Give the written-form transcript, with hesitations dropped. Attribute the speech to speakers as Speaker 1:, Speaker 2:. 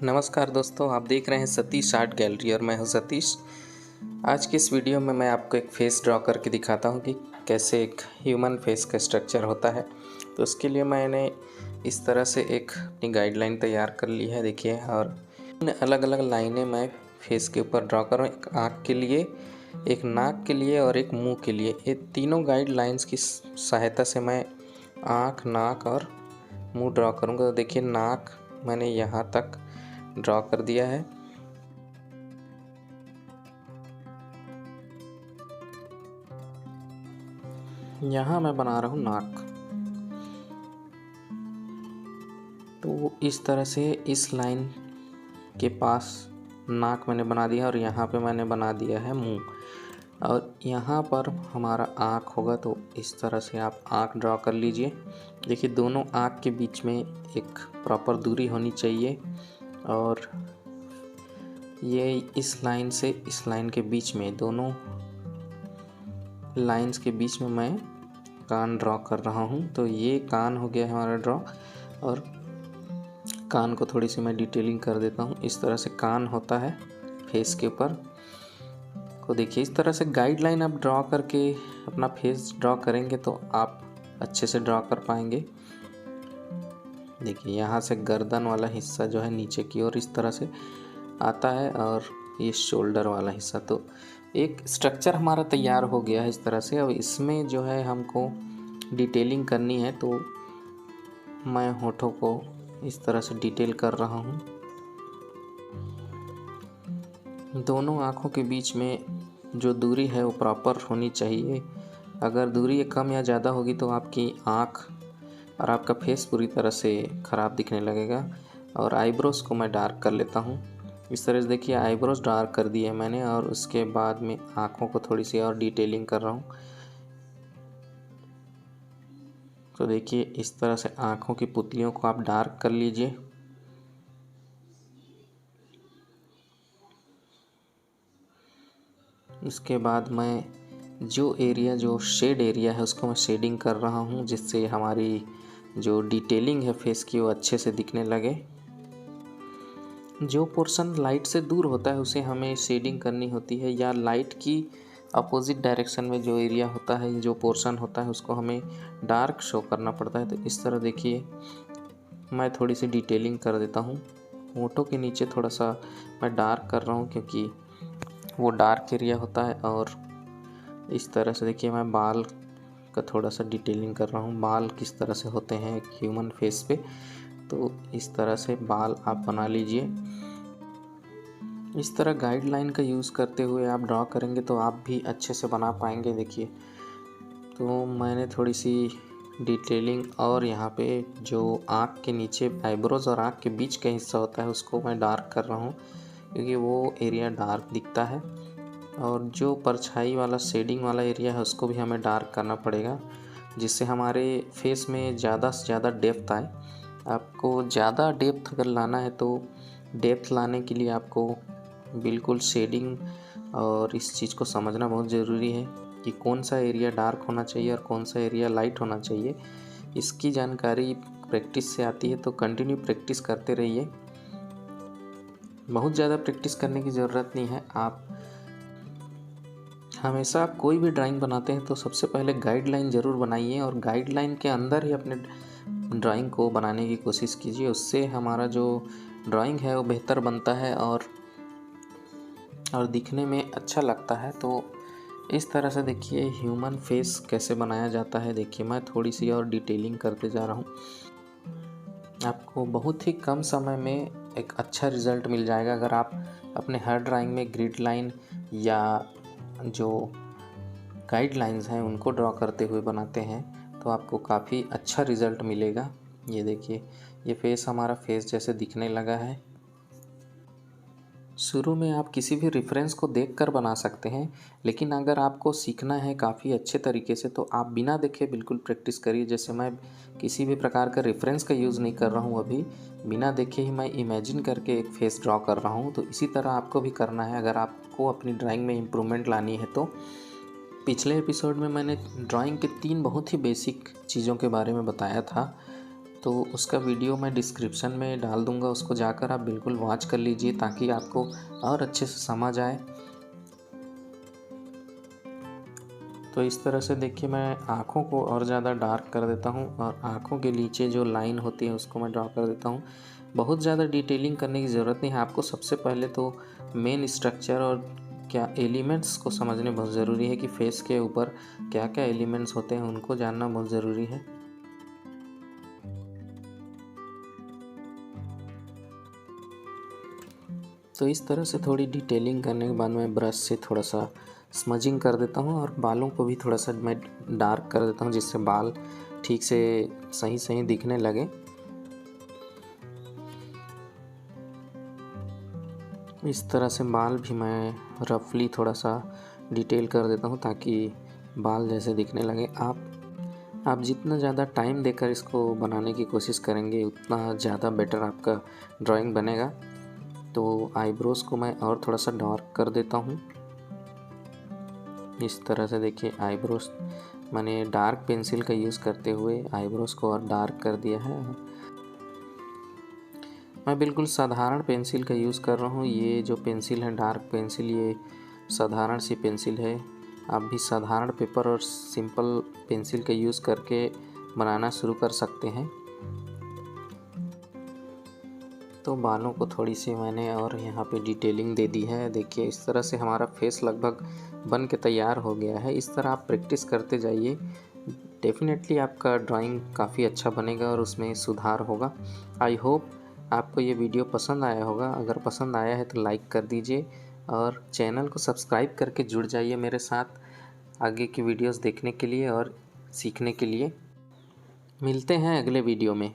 Speaker 1: नमस्कार दोस्तों, आप देख रहे हैं सतीश आर्ट गैलरी और मैं हूं सतीश। आज की इस वीडियो में मैं आपको एक फेस ड्रॉ करके दिखाता हूं कि कैसे एक ह्यूमन फेस का स्ट्रक्चर होता है। तो उसके लिए मैंने इस तरह से एक अपनी गाइडलाइन तैयार कर ली है, देखिए। और अलग अलग लाइनें मैं फेस के ऊपर ड्रॉ कर रहा हूँ, एक आँख के लिए, एक नाक के लिए और एक मुँह के लिए। ये तीनों गाइडलाइंस की सहायता से मैं आँख, नाक और मुँह ड्रॉ करूँगा। तो देखिए, नाक मैंने यहाँ तक ड्रॉ कर दिया है। यहाँ मैं बना रहा हूँ नाक। तो इस तरह से इस लाइन के पास नाक मैंने बना दिया और यहाँ पे मैंने बना दिया है मुंह। और यहाँ पर हमारा आँख होगा, तो इस तरह से आप आँख ड्रॉ कर लीजिए। देखिए, दोनों आँख के बीच में एक प्रॉपर दूरी होनी चाहिए। और ये इस लाइन से इस लाइन के बीच में, दोनों लाइंस के बीच में मैं कान ड्रॉ कर रहा हूँ। तो ये कान हो गया है हमारा ड्रॉ। और कान को थोड़ी सी मैं डिटेलिंग कर देता हूँ। इस तरह से कान होता है फेस के ऊपर को। देखिए, इस तरह से गाइडलाइन आप ड्रॉ करके अपना फेस ड्रॉ करेंगे तो आप अच्छे से ड्रॉ कर पाएंगे। देखिए, यहाँ से गर्दन वाला हिस्सा जो है नीचे की ओर इस तरह से आता है, और ये शोल्डर वाला हिस्सा। तो एक स्ट्रक्चर हमारा तैयार हो गया है इस तरह से। अब इसमें जो है हमको डिटेलिंग करनी है, तो मैं होठों को इस तरह से डिटेल कर रहा हूँ। दोनों आँखों के बीच में जो दूरी है वो प्रॉपर होनी चाहिए। अगर दूरी कम या ज़्यादा होगी तो आपकी आँख और आपका फेस पूरी तरह से ख़राब दिखने लगेगा। और आईब्रोज़ को मैं डार्क कर लेता हूँ। इस तरह से देखिए, आईब्रोज़ डार्क कर दिए मैंने, और उसके बाद में आँखों को थोड़ी सी और डिटेलिंग कर रहा हूँ। तो देखिए, इस तरह से आँखों की पुतलियों को आप डार्क कर लीजिए। इसके बाद मैं जो शेड एरिया है उसको मैं शेडिंग कर रहा हूँ, जिससे हमारी जो डिटेलिंग है फेस की वो अच्छे से दिखने लगे। जो पोर्शन लाइट से दूर होता है उसे हमें शेडिंग करनी होती है, या लाइट की अपोजिट डायरेक्शन में जो एरिया होता है, जो पोर्शन होता है, उसको हमें डार्क शो करना पड़ता है। तो इस तरह देखिए, मैं थोड़ी सी डिटेलिंग कर देता हूँ। होठों के नीचे थोड़ा सा मैं डार्क कर रहा हूँ, क्योंकि वो डार्क एरिया होता है। और इस तरह से देखिए, मैं बाल का थोड़ा सा डिटेलिंग कर रहा हूँ। बाल किस तरह से होते हैं एक ह्यूमन फेस पे, तो इस तरह से बाल आप बना लीजिए। इस तरह गाइडलाइन का यूज़ करते हुए आप ड्रॉ करेंगे तो आप भी अच्छे से बना पाएंगे। देखिए, तो मैंने थोड़ी सी डिटेलिंग, और यहाँ पे जो आँख के नीचे आईब्रोज़ और आँख के बीच का हिस्सा होता है उसको मैं डार्क कर रहा हूँ, क्योंकि वो एरिया डार्क दिखता है। और जो परछाई वाला शेडिंग वाला एरिया है उसको भी हमें डार्क करना पड़ेगा, जिससे हमारे फेस में ज़्यादा से ज़्यादा डेप्थ आए। आपको ज़्यादा डेप्थ अगर लाना है तो डेप्थ लाने के लिए आपको बिल्कुल शेडिंग और इस चीज़ को समझना बहुत ज़रूरी है कि कौन सा एरिया डार्क होना चाहिए और कौन सा एरिया लाइट होना चाहिए। इसकी जानकारी प्रैक्टिस से आती है, तो कंटिन्यू प्रैक्टिस करते रहिए। बहुत ज़्यादा प्रैक्टिस करने की ज़रूरत नहीं है। आप हमेशा कोई भी ड्राइंग बनाते हैं तो सबसे पहले गाइडलाइन ज़रूर बनाइए, और गाइडलाइन के अंदर ही अपने ड्राइंग को बनाने की कोशिश कीजिए। उससे हमारा जो ड्राइंग है वो बेहतर बनता है और दिखने में अच्छा लगता है। तो इस तरह से देखिए, ह्यूमन फेस कैसे बनाया जाता है। देखिए, मैं थोड़ी सी और डिटेलिंग करते जा रहा हूँ। आपको बहुत ही कम समय में एक अच्छा रिज़ल्ट मिल जाएगा अगर आप अपने हर ड्राइंग में ग्रिड लाइन या जो गाइडलाइंस हैं उनको ड्रॉ करते हुए बनाते हैं, तो आपको काफ़ी अच्छा रिज़ल्ट मिलेगा। ये देखिए, ये फेस हमारा फेस जैसे दिखने लगा है। शुरू में आप किसी भी रेफरेंस को देखकर बना सकते हैं, लेकिन अगर आपको सीखना है काफ़ी अच्छे तरीके से तो आप बिना देखे बिल्कुल प्रैक्टिस करिए। जैसे मैं किसी भी प्रकार का रेफरेंस का यूज़ नहीं कर रहा हूँ, अभी बिना देखे ही मैं इमेजिन करके एक फेस ड्रॉ कर रहा हूँ। तो इसी तरह आपको भी करना है अगर आपको अपनी ड्राइंग में इम्प्रूवमेंट लानी है तो। पिछले एपिसोड में मैंने ड्राइंग के 3 बहुत ही बेसिक चीज़ों के बारे में बताया था, तो उसका वीडियो मैं डिस्क्रिप्शन में डाल दूँगा, उसको जाकर आप बिल्कुल वॉच कर लीजिए ताकि आपको और अच्छे से समझ आए। तो इस तरह से देखिए मैं आँखों को और ज़्यादा डार्क कर देता हूँ और आँखों के नीचे जो लाइन होती है उसको मैं ड्रॉ कर देता हूँ। बहुत ज़्यादा डिटेलिंग करने की ज़रूरत नहीं है, आपको सबसे पहले तो मेन स्ट्रक्चर और क्या एलिमेंट्स को समझने बहुत ज़रूरी है कि फेस के ऊपर क्या क्या एलिमेंट्स होते हैं, उनको जानना बहुत ज़रूरी है। तो इस तरह से थोड़ी डिटेलिंग करने के बाद मैं ब्रश से थोड़ा सा स्मजिंग कर देता हूँ और बालों को भी थोड़ा सा मैं डार्क कर देता हूँ, जिससे बाल ठीक से सही सही दिखने लगे। इस तरह से बाल भी मैं रफली थोड़ा सा डिटेल कर देता हूँ ताकि बाल जैसे दिखने लगे। आप जितना ज़्यादा टाइम देकर इसको बनाने की कोशिश करेंगे उतना ज़्यादा बेटर आपका ड्राइंग बनेगा। तो आईब्रोज़ को मैं और थोड़ा सा डार्क कर देता हूँ। इस तरह से देखिए आईब्रोज़ मैंने डार्क पेंसिल का यूज़ करते हुए आईब्रोज़ को और डार्क कर दिया है। मैं बिल्कुल साधारण पेंसिल का यूज़ कर रहा हूँ। ये जो पेंसिल है डार्क पेंसिल, ये साधारण सी पेंसिल है। आप भी साधारण पेपर और सिंपल पेंसिल का यूज़ करके बनाना शुरू कर सकते हैं। तो बालों को थोड़ी सी मैंने और यहाँ पे डिटेलिंग दे दी है। देखिए इस तरह से हमारा फेस लगभग बन के तैयार हो गया है। इस तरह आप प्रैक्टिस करते जाइए, डेफिनेटली आपका ड्राइंग काफ़ी अच्छा बनेगा और उसमें सुधार होगा। आई होप आपको ये वीडियो पसंद आया होगा। अगर पसंद आया है तो लाइक कर दीजिए और चैनल को सब्सक्राइब करके जुड़ जाइए मेरे साथ आगे की वीडियोस देखने के लिए और सीखने के लिए। मिलते हैं अगले वीडियो में।